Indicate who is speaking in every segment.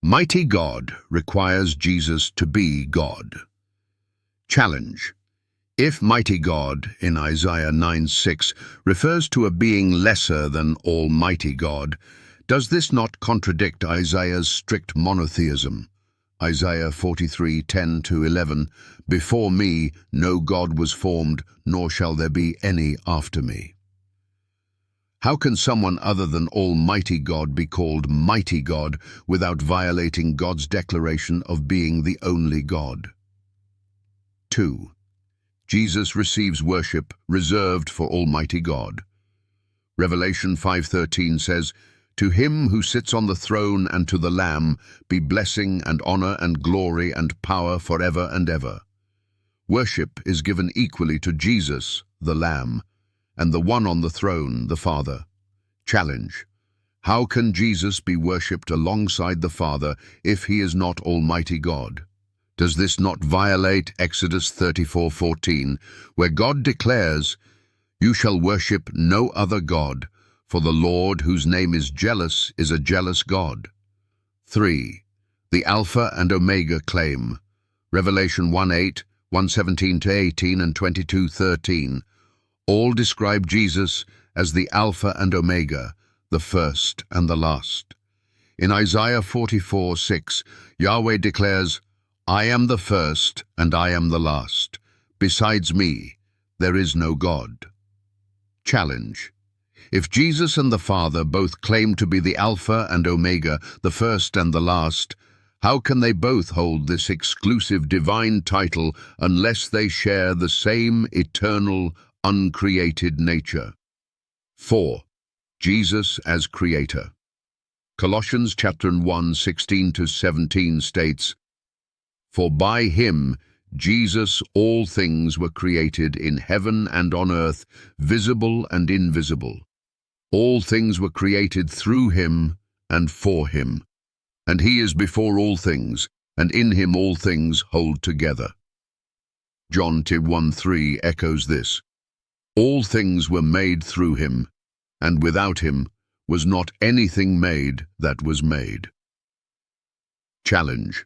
Speaker 1: Mighty God requires Jesus to be God. Challenge. If mighty God in Isaiah 9:6 refers to a being lesser than Almighty God, does this not contradict Isaiah's strict monotheism? Isaiah 43:10-11, "Before me no God was formed, nor shall there be any after me." How can someone other than Almighty God be called Mighty God without violating God's declaration of being the only God? 2. Jesus receives worship reserved for Almighty God. Revelation 5:13 says, "To him who sits on the throne and to the Lamb be blessing and honor and glory and power forever and ever." Worship is given equally to Jesus, the Lamb, and the one on the throne, the Father. Challenge. How can Jesus be worshipped alongside the Father if he is not Almighty God? Does this not violate Exodus 34:14, where God declares, "You shall worship no other God, for the Lord, whose name is jealous, is a jealous God"? 3. The Alpha and Omega claim. Revelation 1:8, 1:17-18 and 22:13. All describe Jesus as the Alpha and Omega, the first and the last. In Isaiah 44:6, Yahweh declares, "I am the first and I am the last. Besides me, there is no God." Challenge. If Jesus and the Father both claim to be the Alpha and Omega, the first and the last, how can they both hold this exclusive divine title unless they share the same eternal, uncreated nature? 4. Jesus as Creator. Colossians chapter 1, 16-17 states, "For by him, Jesus, all things were created in heaven and on earth, visible and invisible. All things were created through him and for him. And he is before all things, and in him all things hold together." John 1:3 echoes this. "All things were made through him, and without him was not anything made that was made." Challenge.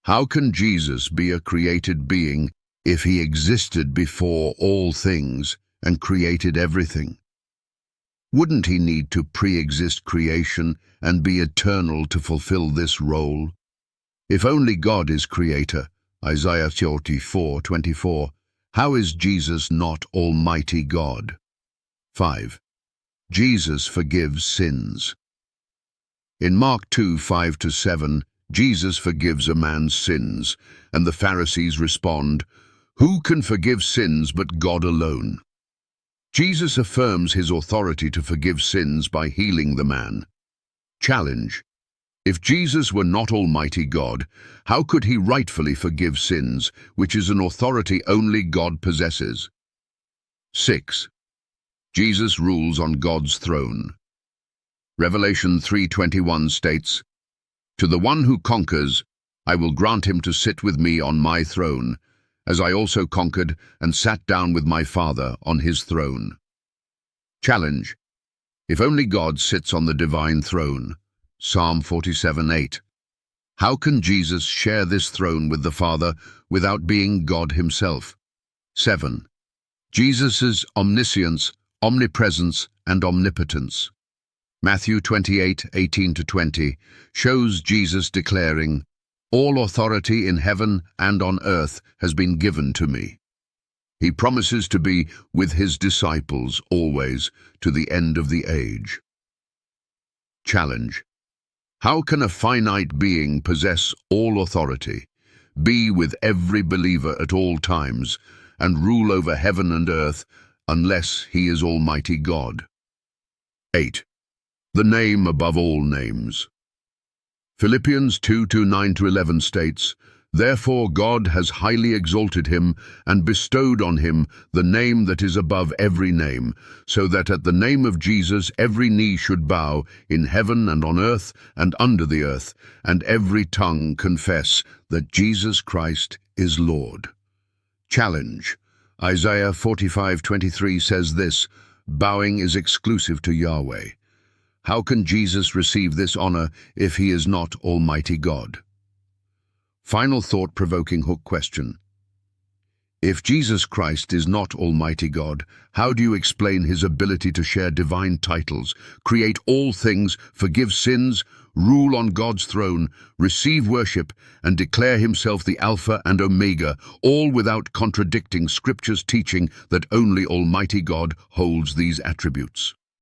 Speaker 1: How can Jesus be a created being if he existed before all things and created everything? Wouldn't he need to pre-exist creation and be eternal to fulfill this role? If only God is creator, Isaiah 44:24, how is Jesus not Almighty God? 5. Jesus forgives sins. In Mark 2:5-7, Jesus forgives a man's sins, and the Pharisees respond, "Who can forgive sins but God alone?" Jesus affirms his authority to forgive sins by healing the man. Challenge. If Jesus were not Almighty God, how could he rightfully forgive sins, which is an authority only God possesses? 6. Jesus rules on God's throne. Revelation 3:21 states, "To the one who conquers, I will grant him to sit with me on my throne, as I also conquered and sat down with my Father on his throne." Challenge. If only God sits on the divine throne, Psalm 47:8, how can Jesus share this throne with the Father without being God himself? 7. Jesus' omniscience, omnipresence, and omnipotence. Matthew 28:18-20 shows Jesus declaring, "All authority in heaven and on earth has been given to me." He promises to be with his disciples always to the end of the age. Challenge. How can a finite being possess all authority, be with every believer at all times, and rule over heaven and earth unless he is Almighty God? 8. The name above all names. Philippians 2:9-11 states, "Therefore God has highly exalted him and bestowed on him the name that is above every name, so that at the name of Jesus every knee should bow in heaven and on earth and under the earth, and every tongue confess that Jesus Christ is Lord." Challenge. Isaiah 45:23 says this, "Bowing is exclusive to Yahweh." How can Jesus receive this honor if he is not Almighty God? Final thought-provoking hook question. If Jesus Christ is not Almighty God, how do you explain his ability to share divine titles, create all things, forgive sins, rule on God's throne, receive worship, and declare himself the Alpha and Omega, all without contradicting Scripture's teaching that only Almighty God holds these attributes?